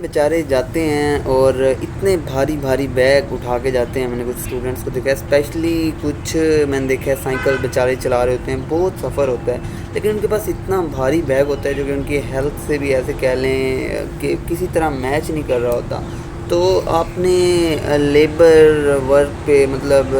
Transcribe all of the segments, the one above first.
बेचारे जाते हैं और इतने भारी भारी बैग उठा के जाते हैं। मैंने कुछ स्टूडेंट्स को देखा है, स्पेशली कुछ मैंने देखा है साइकिल बेचारे चला रहे होते हैं, बहुत सफ़र होता है, लेकिन उनके पास इतना भारी बैग होता है जो कि उनकी हेल्थ से भी ऐसे कह लें कि किसी तरह मैच नहीं कर रहा होता। तो आपने लेबर वर्क पे मतलब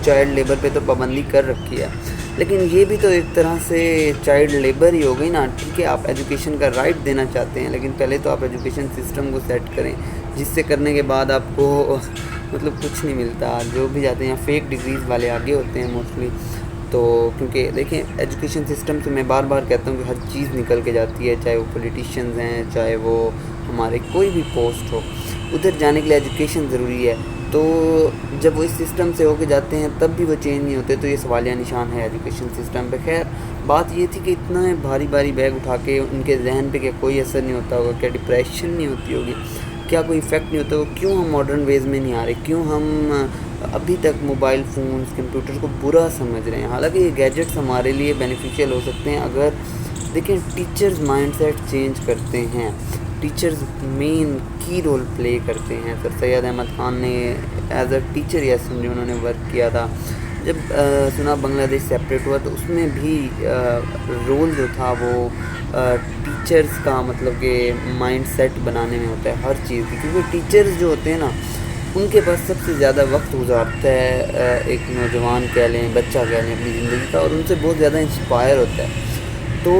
चाइल्ड लेबर पे तो पाबंदी कर रखी है, लेकिन ये भी तो एक तरह से चाइल्ड लेबर ही हो गई ना। ठीक है, आप एजुकेशन का राइट देना चाहते हैं, लेकिन पहले तो आप एजुकेशन सिस्टम को सेट करें, जिससे करने के बाद आपको मतलब कुछ नहीं मिलता। जो भी जाते हैं फेक डिग्रीज़ वाले आगे होते हैं मोस्टली। तो क्योंकि देखें, एजुकेशन सिस्टम से मैं बार बार कहता हूँ कि हर चीज़ निकल के जाती है, चाहे वो पॉलिटिशियंस हैं, चाहे वो हमारे कोई भी पोस्ट हो, उधर जाने के लिए एजुकेशन ज़रूरी है। तो जब वो इस सिस्टम से होके जाते हैं तब भी वो चेंज नहीं होते, तो ये सवालिया निशान है एजुकेशन सिस्टम पे। खैर, बात ये थी कि इतना भारी भारी बैग उठा के उनके जहन पे क्या कोई असर नहीं होता होगा, क्या डिप्रेशन नहीं होती होगी, क्या कोई इफ़ेक्ट नहीं होता होगा, क्यों हम मॉडर्न वेज़ में नहीं आ रहे, क्यों हम अभी तक मोबाइल फ़ोन्स कंप्यूटर को बुरा समझ रहे हैं। हालांकि ये गैजेट्स हमारे लिए बेनिफिशियल हो सकते हैं अगर देखें टीचर्स माइंडसेट चेंज करते हैं। टीचर्स मेन की रोल प्ले करते हैं। सर सैयद अहमद ख़ान ने एज अ टीचर या समझे उन्होंने वर्क किया था। जब सुना बांग्लादेश सेपरेट हुआ तो उसमें भी रोल जो था वो टीचर्स का मतलब कि माइंड सेट बनाने में होता है हर चीज़ की, क्योंकि टीचर्स जो होते हैं ना उनके पास सबसे ज़्यादा वक्त गुजारता है एक नौजवान कह लें, बच्चा कह लें अपनी ज़िंदगी का, और उनसे बहुत ज़्यादा इंस्पायर होता है। तो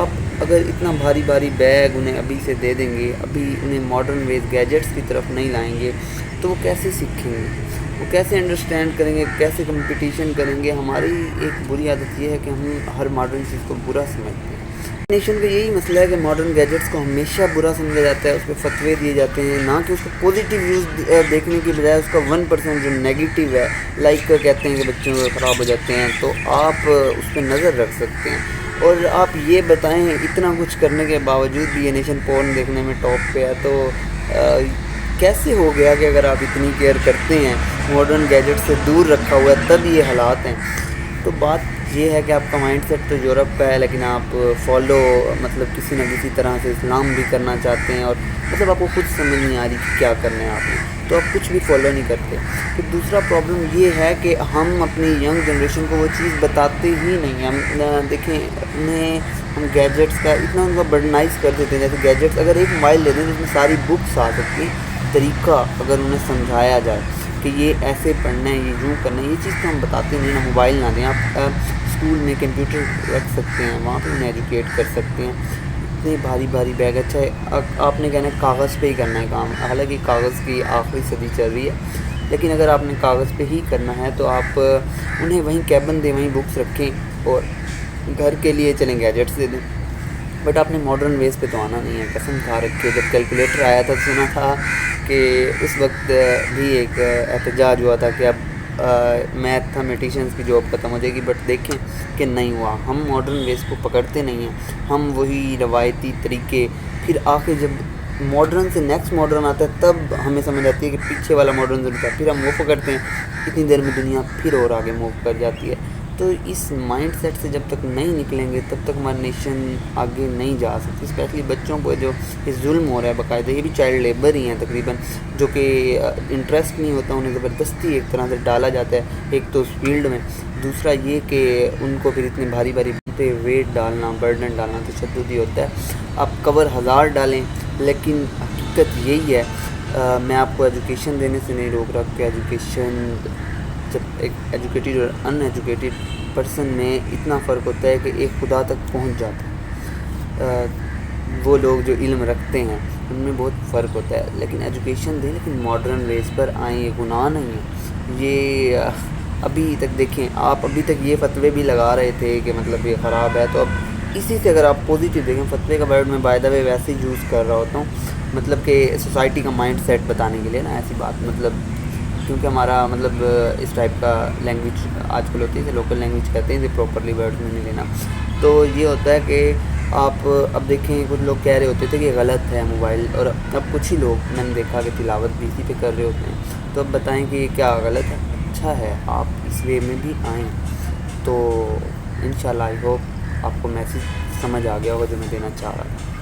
अब अगर इतना भारी भारी बैग उन्हें अभी से दे देंगे, अभी उन्हें मॉडर्न वेज गैजेट्स की तरफ नहीं लाएंगे, तो वो कैसे सीखेंगे, वो कैसे अंडरस्टैंड करेंगे, कैसे कंपटीशन करेंगे। हमारी एक बुरी आदत ये है कि हम हर मॉडर्न चीज़ को बुरा समझते हैं। नेशन का यही मसला है कि मॉडर्न गैजेट्स को हमेशा बुरा समझा जाता है, उस पर फतवे दिए जाते हैं, ना कि उसको पॉजिटिव यूज़ देखने की बजाय उसका 1% जो नेगेटिव है, लाइक कहते हैं कि बच्चों को ख़राब हो जाते हैं, तो आप उस पर नज़र रख सकते हैं। और आप ये बताएं, इतना कुछ करने के बावजूद भी ये नेशन पोर्न देखने में टॉप पे है, तो कैसे हो गया कि अगर आप इतनी केयर करते हैं, मॉडर्न गैजेट से दूर रखा हुआ है, तब ये हालात हैं। तो बात ये है कि आपका माइंडसेट तो यूरोप का है, लेकिन आप फॉलो मतलब किसी न किसी तरह से इस्लाम भी करना चाहते हैं, और मतलब आपको खुद समझ नहीं आ रही कि क्या करना है आपने, तो आप कुछ भी फॉलो नहीं करते। फिर दूसरा प्रॉब्लम ये है कि हम अपनी यंग जनरेशन को वो चीज़ बताते ही नहीं। हम देखें, उन्हें हम गैजेट्स का इतना उनका बर्डनाइज कर देते हैं। जैसे गैजेट्स अगर एक मोबाइल ले दें तो उसमें सारी बुक्स आ सकती, तरीका अगर उन्हें समझाया जाए कि ये ऐसे पढ़ना है, ये यूँ करना है, ये चीज़ तो हम बताते नहीं ना। मोबाइल ना दें, आप स्कूल में कंप्यूटर रख सकते हैं, वहाँ पे उन्हें एजुकेट कर सकते हैं। इतने भारी भारी बैग, अच्छा है आपने कहना है कागज़ पे ही करना है काम, हालांकि कागज़ की आखिरी सदी चल रही है, लेकिन अगर आपने कागज़ पे ही करना है तो आप उन्हें वहीं कैबिन दें, वहीं बुक्स रखें, और घर के लिए चलें गैजेट्स दे दें। बट आपने मॉडर्न वेज़ पे तो आना नहीं है। कसम खा रखी है, जब कैलकुलेटर आया था सुना था कि उस वक्त भी एक एहतजाज हुआ था कि अब मैथमेटिशियंस की जॉब ख़त्म हो जाएगी, बट देखें कि नहीं हुआ। हम मॉडर्न वेज़ को पकड़ते नहीं हैं, हम वही रवायती तरीके, फिर आके जब मॉडर्न से नेक्स्ट मॉडर्न आता है तब हमें समझ आती है कि पीछे वाला मॉडर्न ज़रूर था, फिर हम वो पकड़ते हैं। इतनी देर में दुनिया फिर और आगे मूव कर जाती है। तो इस माइंडसेट से जब तक नहीं निकलेंगे तब तक हमारी नेशन आगे नहीं जा सकती। स्पेशली बच्चों को जो ये जुल्म हो रहा है बाकायदा, ये भी चाइल्ड लेबर ही हैं तकरीबन, जो कि इंटरेस्ट नहीं होता, उन्हें ज़बरदस्ती एक तरह से डाला जाता है, एक तो उस फील्ड में, दूसरा ये कि उनको फिर इतने भारी भारी पे वेट डालना, बर्डन डालना तशद्दुद ही होता है। आप कवर 1000 डालें, लेकिन हकीकत यही है, मैं आपको एजुकेशन देने से नहीं रोक रहा कि एजुकेशन, जब एक एजुकेटेड और अनएजुकेटेड पर्सन में इतना फ़र्क होता है कि एक खुदा तक पहुंच जाता है। वो लोग जो इल्म रखते हैं उनमें बहुत फ़र्क होता है, लेकिन एजुकेशन दें, लेकिन मॉडर्न वेज़ पर आएँ, ये गुनाह नहीं है। ये अभी तक देखें, आप अभी तक ये फतवे भी लगा रहे थे कि मतलब ये ख़राब है, तो अब इसी से अगर आप पॉजिटिव देखें, फतवे का वर्ड मैं बाय द वे वैसे ही यूज़ कर रहा होता हूँ, मतलब कि सोसाइटी का माइंड सेट बताने के लिए ना, ऐसी बात, मतलब क्योंकि हमारा मतलब इस टाइप का लैंग्वेज आजकल होती है, इसे लोकल लैंग्वेज कहते हैं, इसे प्रॉपरली वर्ड्स में नहीं लेना। तो ये होता है कि आप अब देखें, कुछ लोग कह रहे होते थे कि गलत है मोबाइल, और अब कुछ ही लोग मैंने देखा कि तिलावत भी इसी पे कर रहे होते हैं। तो अब बताएं कि क्या गलत है, अच्छा है, आप इस वे में भी आएँ। तो इंशाल्लाह आई होप आपको मैसेज समझ आ गया होगा जो मैं देना चाह रहा था।